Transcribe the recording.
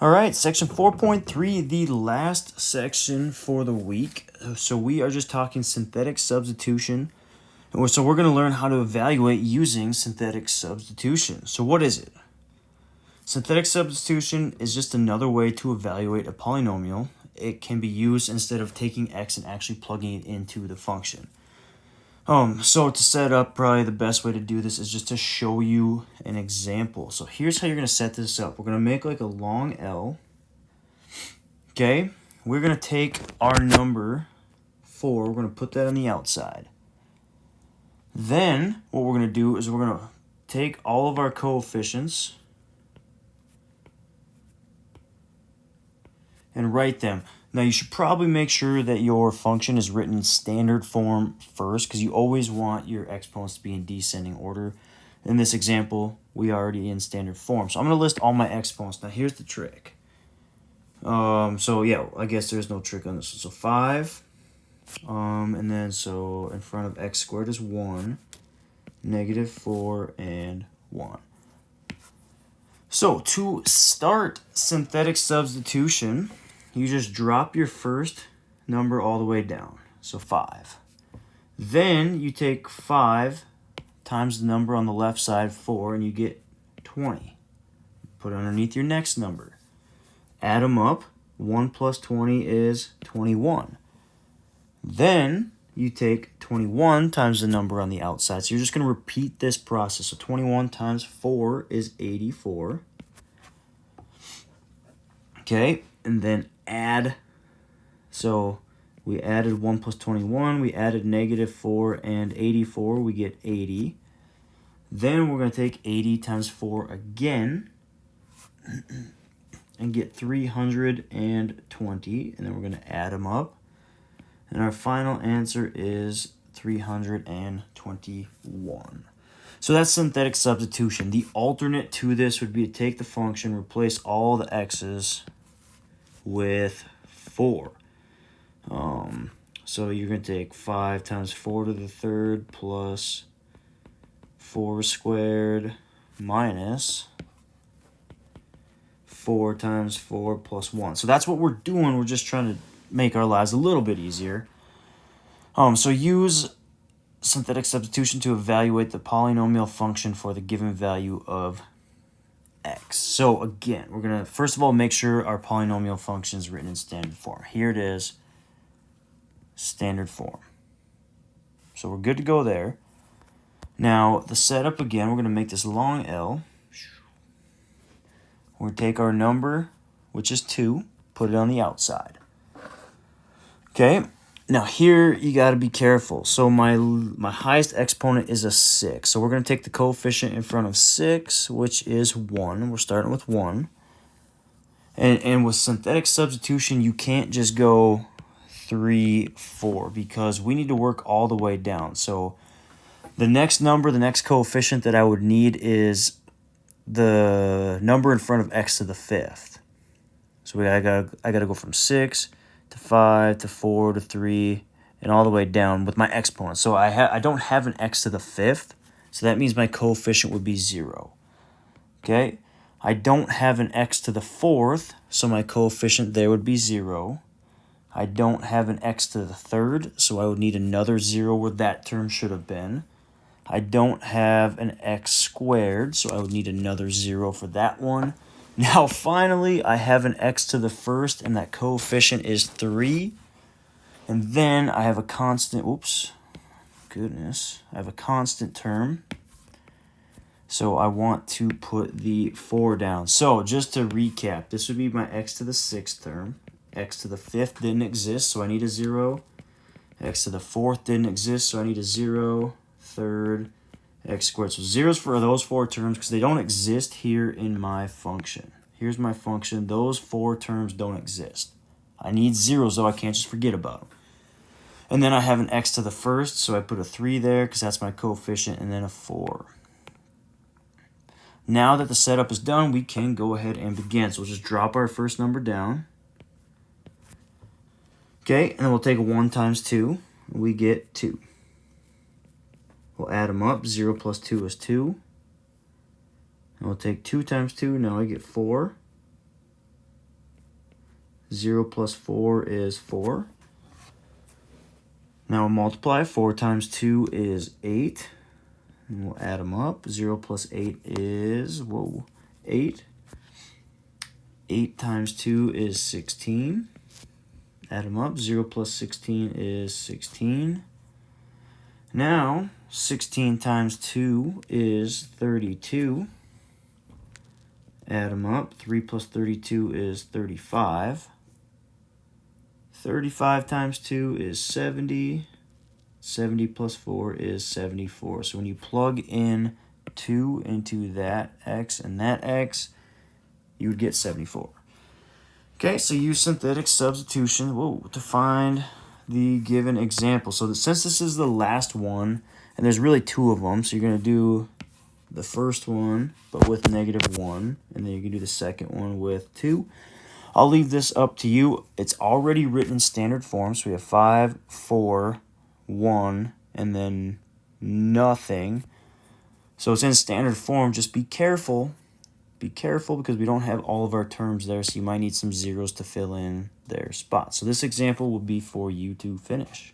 All right, section 4.3, the last section for the week. So we are just talking synthetic substitution. So we're going to learn how to evaluate using synthetic substitution. So what is it? Synthetic substitution is just another way to evaluate a polynomial. It can be used instead of taking x and actually plugging it into the function. So to set up, probably the best way to do this is just to show you an example. So here's how you're going to set this up. We're going to make like a long L. Okay, we're going to take our number 4, we're going to put that on the outside. Then what we're going to do is we're going to take all of our coefficients and write them. Now you should probably make sure that your function is written in standard form first, because you always want your exponents to be in descending order. In this example, we are already in standard form. So I'm going to list all my exponents. Now here's the trick. So yeah, I guess there's no trick on this. So 5, and then so in front of x squared is 1, -4, and 1. So to start synthetic substitution, you just drop your first number all the way down, so 5. Then you take 5 times the number on the left side, 4, and you get 20. Put it underneath your next number. Add them up. 1 plus 20 is 21. Then you take 21 times the number on the outside. So you're just going to repeat this process. So 21 times 4 is 84. Okay, and then add. So we added 1 plus 21. We added -4 and 84. We get 80. Then we're going to take 80 times 4 again and get 320. And then we're going to add them up. And our final answer is 321. So that's synthetic substitution. The alternate to this would be to take the function, replace all the x's with 4. So you're going to take 5 times 4 to the third plus 4 squared minus 4 times 4 plus 1. So that's what we're doing. We're just trying to make our lives a little bit easier. So use synthetic substitution to evaluate the polynomial function for the given value of x. So again, we're going to first of all make sure our polynomial function is written in standard form. Here it is, standard form. So we're good to go there. Now the setup again, we're going to make this long L. We're going to take our number, which is 2, put it on the outside. Okay, now here you got to be careful. So my highest exponent is a 6. So we're going to take the coefficient in front of 6, which is 1. We're starting with 1. And with synthetic substitution, you can't just go 3, 4, because we need to work all the way down. So the next number, the next coefficient that I would need is the number in front of x to the 5th. So I gotta go from 6 to 5 to 4 to 3 and all the way down with my exponent. So I don't have an x to the 5th, so that means my coefficient would be 0. Okay? I don't have an x to the 4th, so my coefficient there would be 0. I don't have an x to the 3rd, so I would need another 0 where that term should have been. I don't have an x squared, so I would need another 0 for that one. Now, finally, I have an x to the 1st, and that coefficient is 3. And then I have a constant, I have a constant term. So I want to put the 4 down. So just to recap, this would be my x to the 6th term. X to the 5th didn't exist, so I need a 0. X to the 4th didn't exist, so I need a 0. 3rd, x squared. So zeros for those 4 terms because they don't exist here in my function. Here's my function. Those 4 terms don't exist. I need zeros, though. I can't just forget about them. And then I have an x to the 1st, so I put a 3 there because that's my coefficient, and then a 4. Now that the setup is done, we can go ahead and begin. So we'll just drop our first number down. Okay, and then we'll take a 1 times 2. We get 2. We'll add them up. 0 plus 2 is 2. And we'll take 2 times 2. Now I get 4. 0 plus 4 is 4. Now we'll multiply. 4 times 2 is 8. And we'll add them up. 0 plus 8 is, 8. 8 times 2 is 16. Add them up. 0 plus 16 is 16. Now, 16 times 2 is 32. Add them up. 3 plus 32 is 35. 35 times 2 is 70. 70 plus 4 is 74. So when you plug in 2 into that x and that x, you would get 74. Okay, so use synthetic substitution to find the given example. So since this is the last one, and there's really 2 of them, so you're going to do the first one, but with -1, and then you can do the second one with 2. I'll leave this up to you. It's already written in standard form, so we have 5, 4, 1, and then nothing. So it's in standard form. Just be careful. Be careful because we don't have all of our terms there, so you might need some zeros to fill in their spots. So this example will be for you to finish.